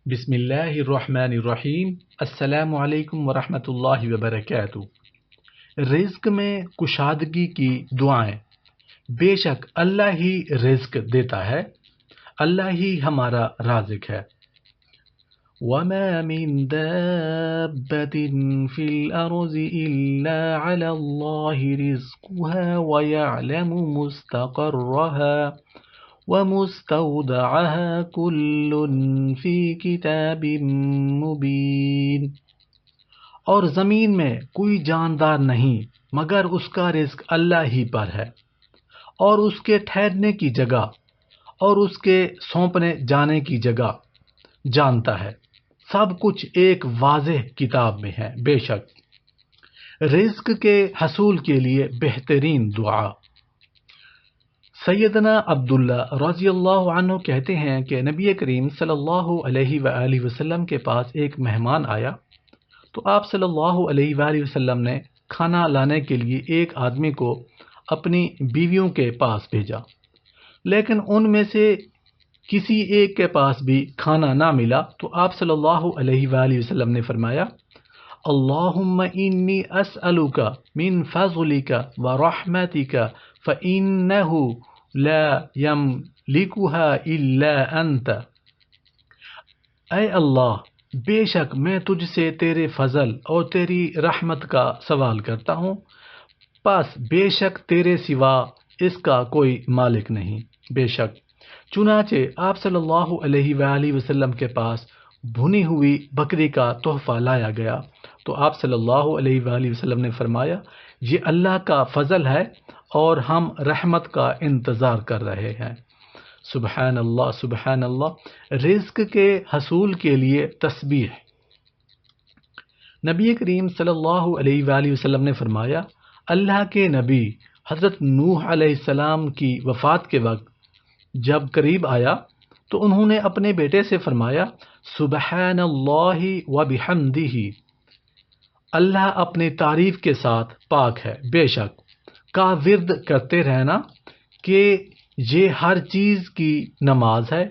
بسم اللہ الرحمن الرحیم۔ السلام علیکم ورحمۃ اللہ وبرکاتہ۔ رزق میں کشادگی کی دعائیں۔ بے شک اللہ ہی رزق دیتا ہے، اللہ ہی ہمارا رازق ہے۔ وَمَا مِن دَابَّةٍ فِي الْأَرْضِ إِلَّا عَلَى اللَّهِ رِزْقُهَا وَيَعْلَمُ مُسْتَقَرَّهَا وَمُسْتَوْدَعَهَا كُلٌّ فِي كِتَابٍ مُبِينٍ۔ اور زمین میں کوئی جاندار نہیں مگر اس کا رزق اللہ ہی پر ہے، اور اس کے ٹھہرنے کی جگہ اور اس کے سونپنے جانے کی جگہ جانتا ہے۔ سب کچھ ایک واضح کتاب میں ہے۔ بے شک رزق کے حصول کے لیے بہترین دعا۔ سیدنا عبداللہ رضی اللہ عنہ کہتے ہیں کہ نبی کریم صلی اللہ علیہ وآلہ وسلم کے پاس ایک مہمان آیا تو آپ صلی اللہ علیہ وآلہ وسلم نے کھانا لانے کے لیے ایک آدمی کو اپنی بیویوں کے پاس بھیجا، لیکن ان میں سے کسی ایک کے پاس بھی کھانا نہ ملا تو آپ صلی اللہ علیہ وآلہ وسلم نے فرمایا، اللہم انی اسألک من فضلک ورحمتک فإنہ لا یملکها الا انت۔ اے اللہ، بے شک میں تجھ سے تیرے فضل اور تیری رحمت کا سوال کرتا ہوں، پس بے شک تیرے سوا اس کا کوئی مالک نہیں۔ بے شک چنانچہ آپ صلی اللہ علیہ وآلہ وسلم کے پاس بھنی ہوئی بکری کا تحفہ لایا گیا تو آپ صلی اللہ علیہ وآلہ وسلم نے فرمایا، یہ اللہ کا فضل ہے اور ہم رحمت کا انتظار کر رہے ہیں۔ سبحان اللہ، سبحان اللہ۔ رزق کے حصول کے لیے تسبیح۔ نبی کریم صلی اللہ علیہ وآلہ وسلم نے فرمایا، اللہ کے نبی حضرت نوح علیہ السلام کی وفات کے وقت جب قریب آیا تو انہوں نے اپنے بیٹے سے فرمایا، سبحان اللہ و بحمدہ، اللہ اپنی تعریف کے ساتھ پاک ہے۔ بے شک کا ورد کرتے رہنا کہ یہ ہر چیز کی نماز ہے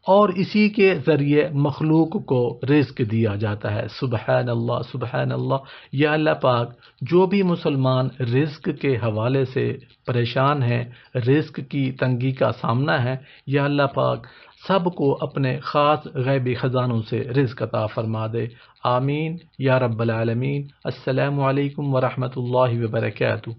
اور اسی کے ذریعے مخلوق کو رزق دیا جاتا ہے۔ سبحان اللہ، سبحان اللہ۔ یا اللہ پاک، جو بھی مسلمان رزق کے حوالے سے پریشان ہیں، رزق کی تنگی کا سامنا ہے، یا اللہ پاک سب کو اپنے خاص غیبی خزانوں سے رزق عطا فرما دے۔ آمین یا رب العالمین۔ السلام علیکم ورحمۃ اللہ وبرکاتہ۔